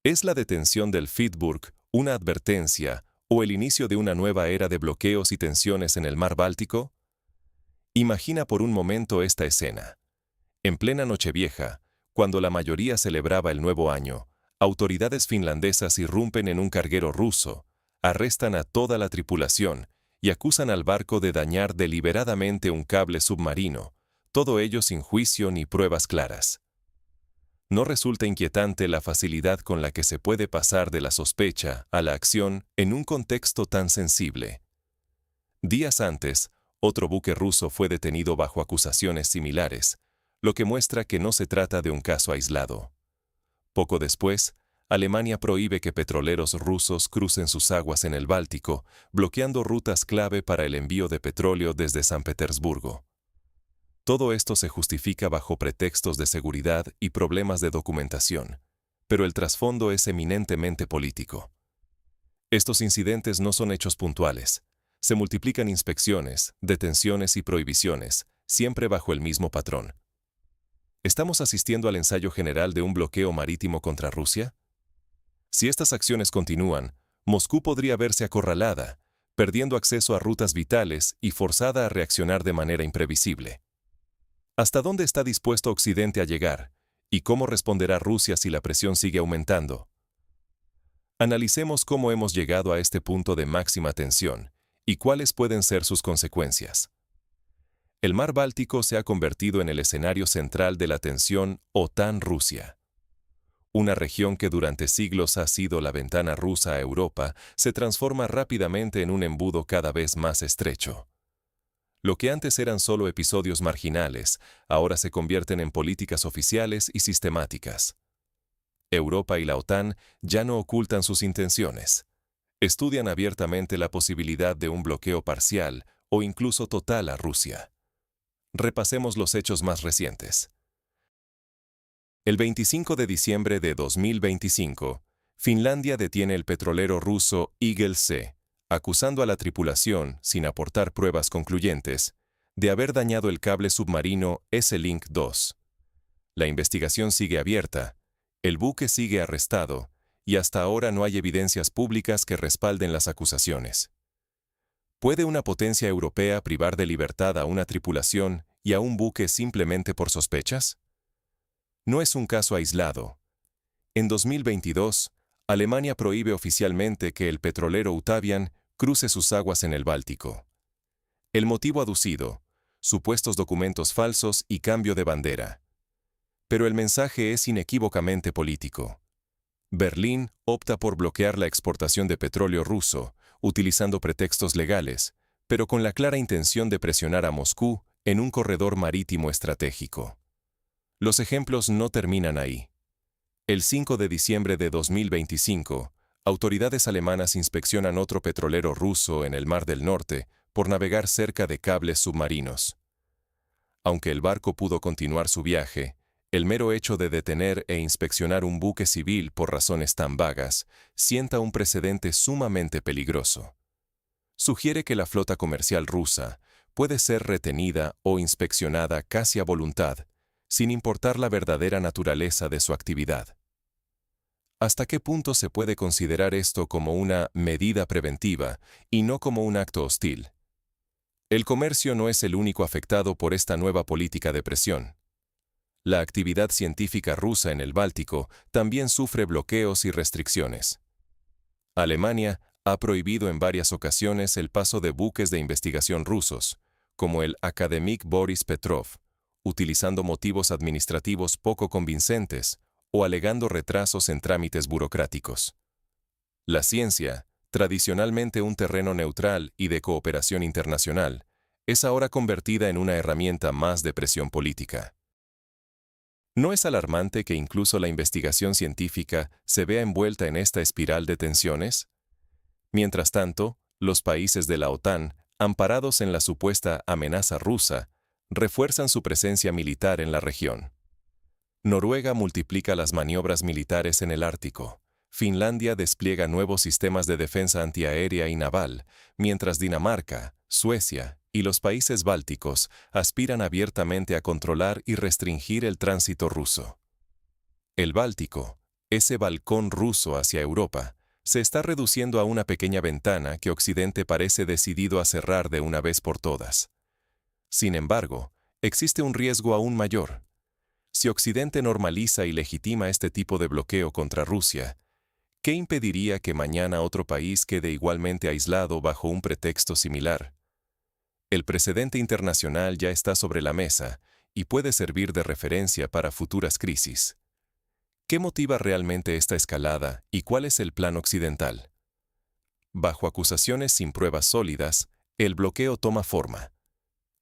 ¿Es la detención del Fitburg una advertencia o el inicio de una nueva era de bloqueos y tensiones en el mar Báltico? Imagina por un momento esta escena. En plena Nochevieja, cuando la mayoría celebraba el nuevo año, autoridades finlandesas irrumpen en un carguero ruso, arrestan a toda la tripulación y acusan al barco de dañar deliberadamente un cable submarino, todo ello sin juicio ni pruebas claras. ¿No resulta inquietante la facilidad con la que se puede pasar de la sospecha a la acción en un contexto tan sensible? Días antes, otro buque ruso fue detenido bajo acusaciones similares, lo que muestra que no se trata de un caso aislado. Poco después, Alemania prohíbe que petroleros rusos crucen sus aguas en el Báltico, bloqueando rutas clave para el envío de petróleo desde San Petersburgo. Todo esto se justifica bajo pretextos de seguridad y problemas de documentación, pero el trasfondo es eminentemente político. Estos incidentes no son hechos puntuales. Se multiplican inspecciones, detenciones y prohibiciones, siempre bajo el mismo patrón. ¿Estamos asistiendo al ensayo general de un bloqueo marítimo contra Rusia? Si estas acciones continúan, Moscú podría verse acorralada, perdiendo acceso a rutas vitales y forzada a reaccionar de manera imprevisible. ¿Hasta dónde está dispuesto Occidente a llegar? ¿Y cómo responderá Rusia si la presión sigue aumentando? Analicemos cómo hemos llegado a este punto de máxima tensión y cuáles pueden ser sus consecuencias. El mar Báltico se ha convertido en el escenario central de la tensión OTAN-Rusia. Una región que durante siglos ha sido la ventana rusa a Europa se transforma rápidamente en un embudo cada vez más estrecho. Lo que antes eran solo episodios marginales, ahora se convierten en políticas oficiales y sistemáticas. Europa y la OTAN ya no ocultan sus intenciones. Estudian abiertamente la posibilidad de un bloqueo parcial o incluso total a Rusia. Repasemos los hechos más recientes. El 25 de diciembre de 2025, Finlandia detiene el petrolero ruso Eagle C, acusando a la tripulación, sin aportar pruebas concluyentes, de haber dañado el cable submarino S-Link 2. La investigación sigue abierta, el buque sigue arrestado, y hasta ahora no hay evidencias públicas que respalden las acusaciones. ¿Puede una potencia europea privar de libertad a una tripulación y a un buque simplemente por sospechas? No es un caso aislado. En 2022, Alemania prohíbe oficialmente que el petrolero Utavian cruce sus aguas en el Báltico. El motivo aducido: supuestos documentos falsos y cambio de bandera. Pero el mensaje es inequívocamente político. Berlín opta por bloquear la exportación de petróleo ruso, utilizando pretextos legales, pero con la clara intención de presionar a Moscú en un corredor marítimo estratégico. Los ejemplos no terminan ahí. El 5 de diciembre de 2025, autoridades alemanas inspeccionan otro petrolero ruso en el Mar del Norte por navegar cerca de cables submarinos. Aunque el barco pudo continuar su viaje, el mero hecho de detener e inspeccionar un buque civil por razones tan vagas sienta un precedente sumamente peligroso. Sugiere que la flota comercial rusa puede ser retenida o inspeccionada casi a voluntad, sin importar la verdadera naturaleza de su actividad. ¿Hasta qué punto se puede considerar esto como una medida preventiva y no como un acto hostil? El comercio no es el único afectado por esta nueva política de presión. La actividad científica rusa en el Báltico también sufre bloqueos y restricciones. Alemania ha prohibido en varias ocasiones el paso de buques de investigación rusos, como el Akademik Boris Petrov, utilizando motivos administrativos poco convincentes o alegando retrasos en trámites burocráticos. La ciencia, tradicionalmente un terreno neutral y de cooperación internacional, es ahora convertida en una herramienta más de presión política. ¿No es alarmante que incluso la investigación científica se vea envuelta en esta espiral de tensiones? Mientras tanto, los países de la OTAN, amparados en la supuesta amenaza rusa, refuerzan su presencia militar en la región. Noruega multiplica las maniobras militares en el Ártico. Finlandia despliega nuevos sistemas de defensa antiaérea y naval, mientras Dinamarca, Suecia y los países bálticos aspiran abiertamente a controlar y restringir el tránsito ruso. El Báltico, ese balcón ruso hacia Europa, se está reduciendo a una pequeña ventana que Occidente parece decidido a cerrar de una vez por todas. Sin embargo, existe un riesgo aún mayor. Si Occidente normaliza y legitima este tipo de bloqueo contra Rusia, ¿qué impediría que mañana otro país quede igualmente aislado bajo un pretexto similar? El precedente internacional ya está sobre la mesa y puede servir de referencia para futuras crisis. ¿Qué motiva realmente esta escalada y cuál es el plan occidental? Bajo acusaciones sin pruebas sólidas, el bloqueo toma forma.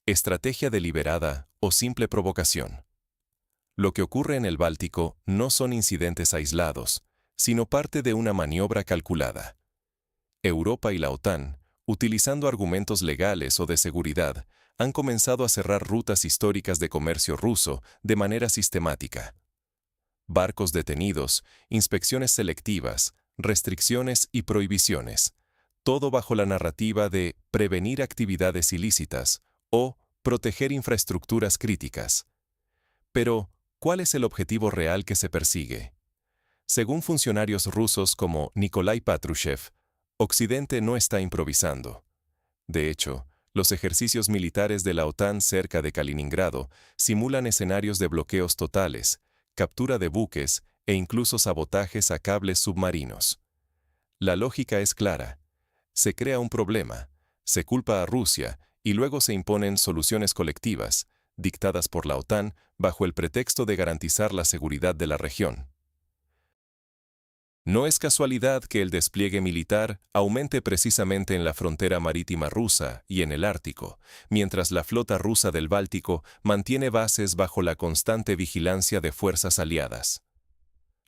Estrategia deliberada o simple provocación. Lo que ocurre en el Báltico no son incidentes aislados, sino parte de una maniobra calculada. Europa y la OTAN, utilizando argumentos legales o de seguridad, han comenzado a cerrar rutas históricas de comercio ruso de manera sistemática. Barcos detenidos, inspecciones selectivas, restricciones y prohibiciones, todo bajo la narrativa de prevenir actividades ilícitas o proteger infraestructuras críticas. Pero, ¿cuál es el objetivo real que se persigue? Según funcionarios rusos como Nikolai Patrushev, Occidente no está improvisando. De hecho, los ejercicios militares de la OTAN cerca de Kaliningrado simulan escenarios de bloqueos totales, captura de buques e incluso sabotajes a cables submarinos. La lógica es clara. Se crea un problema, se culpa a Rusia y luego se imponen soluciones colectivas, dictadas por la OTAN bajo el pretexto de garantizar la seguridad de la región. No es casualidad que el despliegue militar aumente precisamente en la frontera marítima rusa y en el Ártico, mientras la flota rusa del Báltico mantiene bases bajo la constante vigilancia de fuerzas aliadas.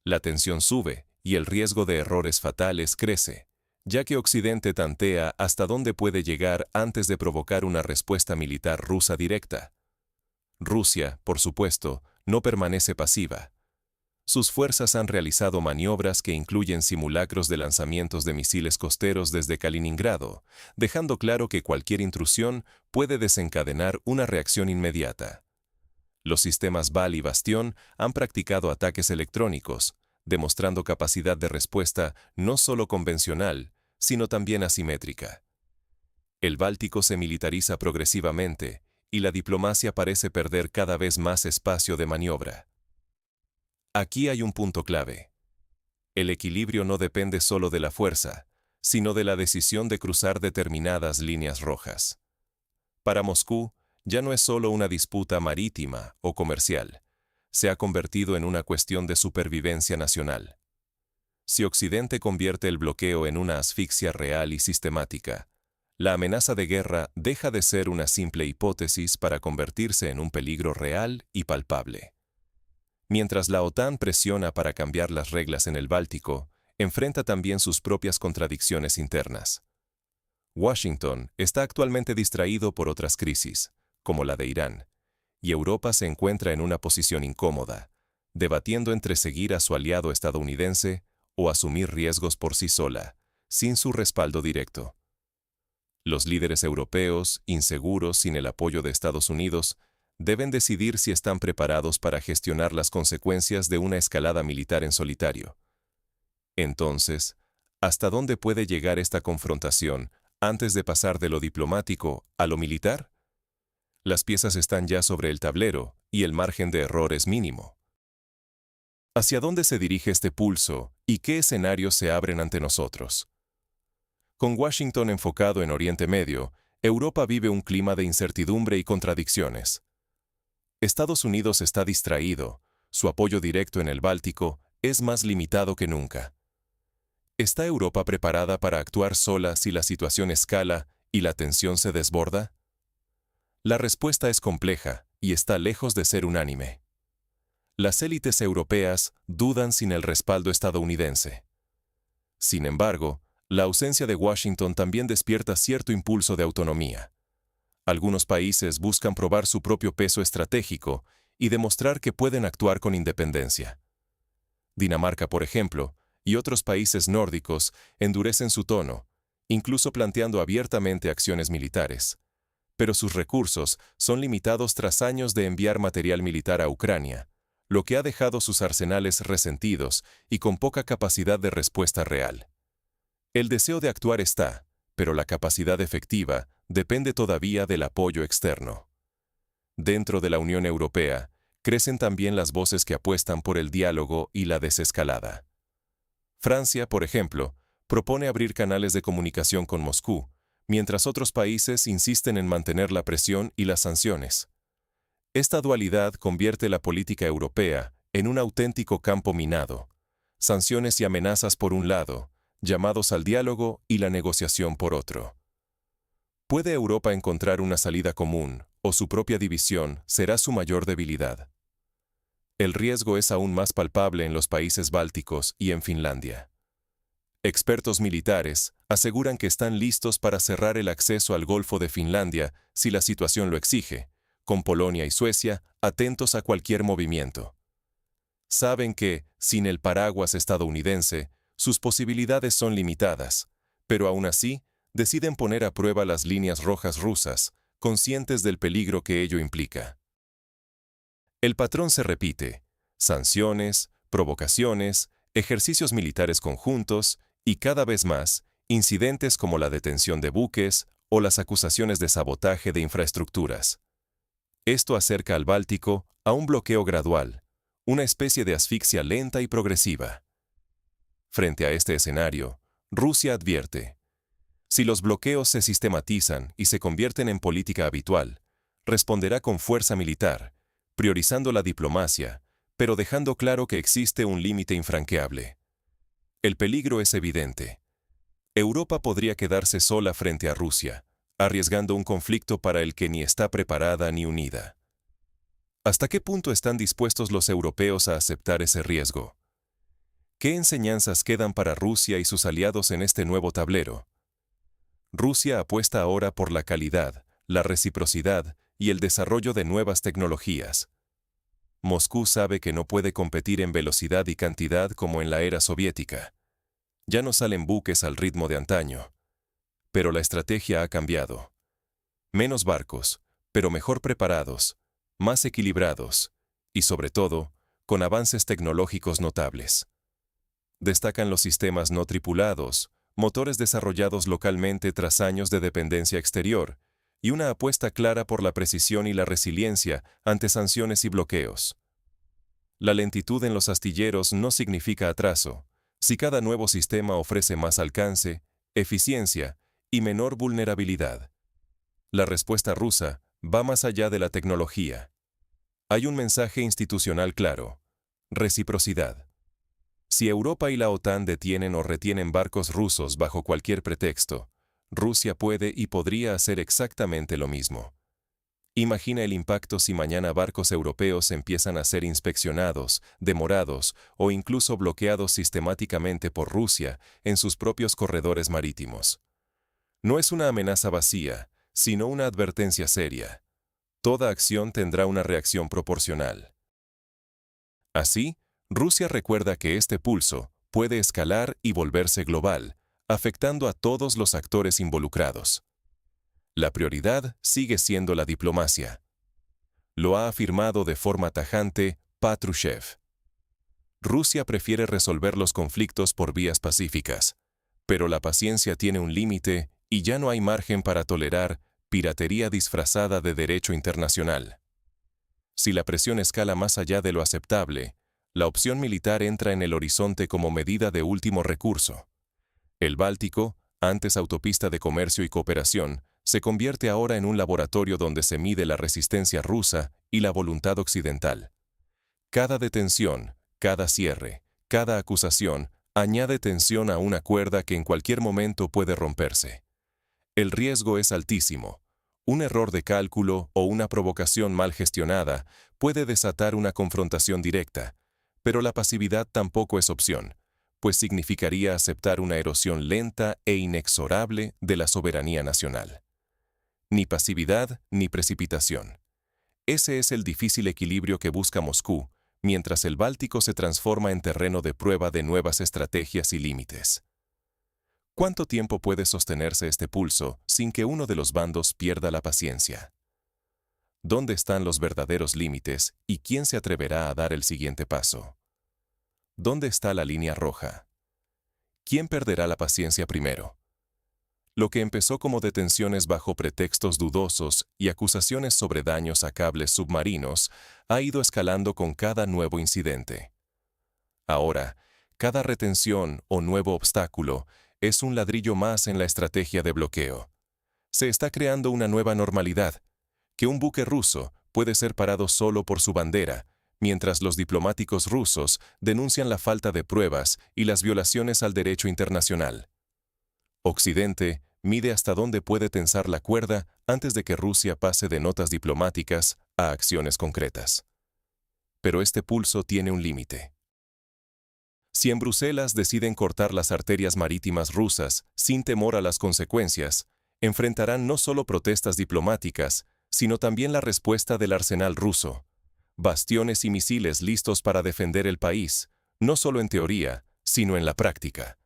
La tensión sube y el riesgo de errores fatales crece, ya que Occidente tantea hasta dónde puede llegar antes de provocar una respuesta militar rusa directa. Rusia, por supuesto, no permanece pasiva. Sus fuerzas han realizado maniobras que incluyen simulacros de lanzamientos de misiles costeros desde Kaliningrado, dejando claro que cualquier intrusión puede desencadenar una reacción inmediata. Los sistemas Val y Bastión han practicado ataques electrónicos, demostrando capacidad de respuesta no solo convencional, sino también asimétrica. El Báltico se militariza progresivamente y la diplomacia parece perder cada vez más espacio de maniobra. Aquí hay un punto clave. El equilibrio no depende solo de la fuerza, sino de la decisión de cruzar determinadas líneas rojas. Para Moscú, ya no es solo una disputa marítima o comercial, se ha convertido en una cuestión de supervivencia nacional. Si Occidente convierte el bloqueo en una asfixia real y sistemática, la amenaza de guerra deja de ser una simple hipótesis para convertirse en un peligro real y palpable. Mientras la OTAN presiona para cambiar las reglas en el Báltico, enfrenta también sus propias contradicciones internas. Washington está actualmente distraído por otras crisis, como la de Irán, y Europa se encuentra en una posición incómoda, debatiendo entre seguir a su aliado estadounidense o asumir riesgos por sí sola, sin su respaldo directo. Los líderes europeos, inseguros sin el apoyo de Estados Unidos, deben decidir si están preparados para gestionar las consecuencias de una escalada militar en solitario. Entonces, ¿hasta dónde puede llegar esta confrontación antes de pasar de lo diplomático a lo militar? Las piezas están ya sobre el tablero y el margen de error es mínimo. ¿Hacia dónde se dirige este pulso y qué escenarios se abren ante nosotros? Con Washington enfocado en Oriente Medio, Europa vive un clima de incertidumbre y contradicciones. Estados Unidos está distraído, su apoyo directo en el Báltico es más limitado que nunca. ¿Está Europa preparada para actuar sola si la situación escala y la tensión se desborda? La respuesta es compleja y está lejos de ser unánime. Las élites europeas dudan sin el respaldo estadounidense. Sin embargo, la ausencia de Washington también despierta cierto impulso de autonomía. Algunos países buscan probar su propio peso estratégico y demostrar que pueden actuar con independencia. Dinamarca, por ejemplo, y otros países nórdicos endurecen su tono, incluso planteando abiertamente acciones militares. Pero sus recursos son limitados tras años de enviar material militar a Ucrania, lo que ha dejado sus arsenales resentidos y con poca capacidad de respuesta real. El deseo de actuar está, pero la capacidad efectiva depende todavía del apoyo externo. Dentro de la Unión Europea, crecen también las voces que apuestan por el diálogo y la desescalada. Francia, por ejemplo, propone abrir canales de comunicación con Moscú, mientras otros países insisten en mantener la presión y las sanciones. Esta dualidad convierte la política europea en un auténtico campo minado. Sanciones y amenazas por un lado, llamados al diálogo y la negociación por otro. ¿Puede Europa encontrar una salida común, o su propia división será su mayor debilidad? El riesgo es aún más palpable en los países bálticos y en Finlandia. Expertos militares aseguran que están listos para cerrar el acceso al Golfo de Finlandia si la situación lo exige, con Polonia y Suecia atentos a cualquier movimiento. Saben que, sin el paraguas estadounidense, sus posibilidades son limitadas, pero aún así, deciden poner a prueba las líneas rojas rusas, conscientes del peligro que ello implica. El patrón se repite: sanciones, provocaciones, ejercicios militares conjuntos y, cada vez más, incidentes como la detención de buques o las acusaciones de sabotaje de infraestructuras. Esto acerca al Báltico a un bloqueo gradual, una especie de asfixia lenta y progresiva. Frente a este escenario, Rusia advierte: si los bloqueos se sistematizan y se convierten en política habitual, responderá con fuerza militar, priorizando la diplomacia, pero dejando claro que existe un límite infranqueable. El peligro es evidente. Europa podría quedarse sola frente a Rusia, arriesgando un conflicto para el que ni está preparada ni unida. ¿Hasta qué punto están dispuestos los europeos a aceptar ese riesgo? ¿Qué enseñanzas quedan para Rusia y sus aliados en este nuevo tablero? Rusia apuesta ahora por la calidad, la reciprocidad y el desarrollo de nuevas tecnologías. Moscú sabe que no puede competir en velocidad y cantidad como en la era soviética. Ya no salen buques al ritmo de antaño. Pero la estrategia ha cambiado. Menos barcos, pero mejor preparados, más equilibrados y, sobre todo, con avances tecnológicos notables. Destacan los sistemas no tripulados, motores desarrollados localmente tras años de dependencia exterior, y una apuesta clara por la precisión y la resiliencia ante sanciones y bloqueos. La lentitud en los astilleros no significa atraso, si cada nuevo sistema ofrece más alcance, eficiencia y menor vulnerabilidad. La respuesta rusa va más allá de la tecnología. Hay un mensaje institucional claro: reciprocidad. Si Europa y la OTAN detienen o retienen barcos rusos bajo cualquier pretexto, Rusia puede y podría hacer exactamente lo mismo. Imagina el impacto si mañana barcos europeos empiezan a ser inspeccionados, demorados o incluso bloqueados sistemáticamente por Rusia en sus propios corredores marítimos. No es una amenaza vacía, sino una advertencia seria. Toda acción tendrá una reacción proporcional. Así, Rusia recuerda que este pulso puede escalar y volverse global, afectando a todos los actores involucrados. La prioridad sigue siendo la diplomacia. Lo ha afirmado de forma tajante Patrushev. Rusia prefiere resolver los conflictos por vías pacíficas, pero la paciencia tiene un límite y ya no hay margen para tolerar piratería disfrazada de derecho internacional. Si la presión escala más allá de lo aceptable, la opción militar entra en el horizonte como medida de último recurso. El Báltico, antes autopista de comercio y cooperación, se convierte ahora en un laboratorio donde se mide la resistencia rusa y la voluntad occidental. Cada detención, cada cierre, cada acusación añade tensión a una cuerda que en cualquier momento puede romperse. El riesgo es altísimo. Un error de cálculo o una provocación mal gestionada puede desatar una confrontación directa, pero la pasividad tampoco es opción, pues significaría aceptar una erosión lenta e inexorable de la soberanía nacional. Ni pasividad ni precipitación. Ese es el difícil equilibrio que busca Moscú, mientras el Báltico se transforma en terreno de prueba de nuevas estrategias y límites. ¿Cuánto tiempo puede sostenerse este pulso sin que uno de los bandos pierda la paciencia? ¿Dónde están los verdaderos límites y quién se atreverá a dar el siguiente paso? ¿Dónde está la línea roja? ¿Quién perderá la paciencia primero? Lo que empezó como detenciones bajo pretextos dudosos y acusaciones sobre daños a cables submarinos ha ido escalando con cada nuevo incidente. Ahora, cada retención o nuevo obstáculo es un ladrillo más en la estrategia de bloqueo. Se está creando una nueva normalidad, que un buque ruso puede ser parado solo por su bandera, mientras los diplomáticos rusos denuncian la falta de pruebas y las violaciones al derecho internacional. Occidente mide hasta dónde puede tensar la cuerda antes de que Rusia pase de notas diplomáticas a acciones concretas. Pero este pulso tiene un límite. Si en Bruselas deciden cortar las arterias marítimas rusas sin temor a las consecuencias, enfrentarán no solo protestas diplomáticas, sino también la respuesta del arsenal ruso. Bastiones y misiles listos para defender el país, no solo en teoría, sino en la práctica.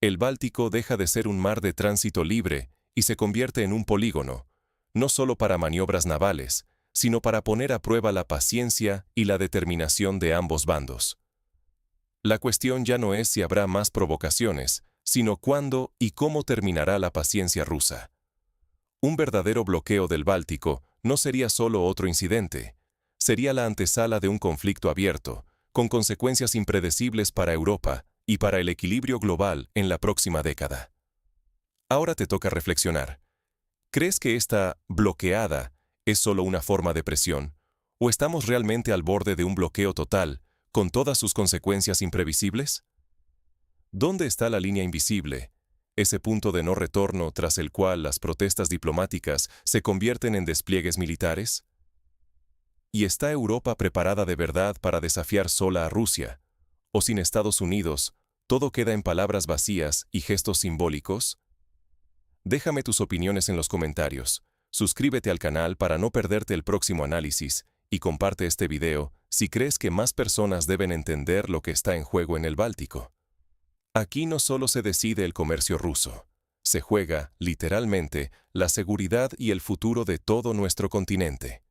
El Báltico deja de ser un mar de tránsito libre y se convierte en un polígono, no solo para maniobras navales, sino para poner a prueba la paciencia y la determinación de ambos bandos. La cuestión ya no es si habrá más provocaciones, sino cuándo y cómo terminará la paciencia rusa. Un verdadero bloqueo del Báltico no sería solo otro incidente, sería la antesala de un conflicto abierto, con consecuencias impredecibles para Europa y para el equilibrio global en la próxima década. Ahora te toca reflexionar. ¿Crees que esta bloqueada es solo una forma de presión, o estamos realmente al borde de un bloqueo total, con todas sus consecuencias imprevisibles? ¿Dónde está la línea invisible, ese punto de no retorno tras el cual las protestas diplomáticas se convierten en despliegues militares? ¿Y está Europa preparada de verdad para desafiar sola a Rusia? ¿O sin Estados Unidos, todo queda en palabras vacías y gestos simbólicos? Déjame tus opiniones en los comentarios, suscríbete al canal para no perderte el próximo análisis y comparte este video si crees que más personas deben entender lo que está en juego en el Báltico. Aquí no solo se decide el comercio ruso, se juega, literalmente, la seguridad y el futuro de todo nuestro continente.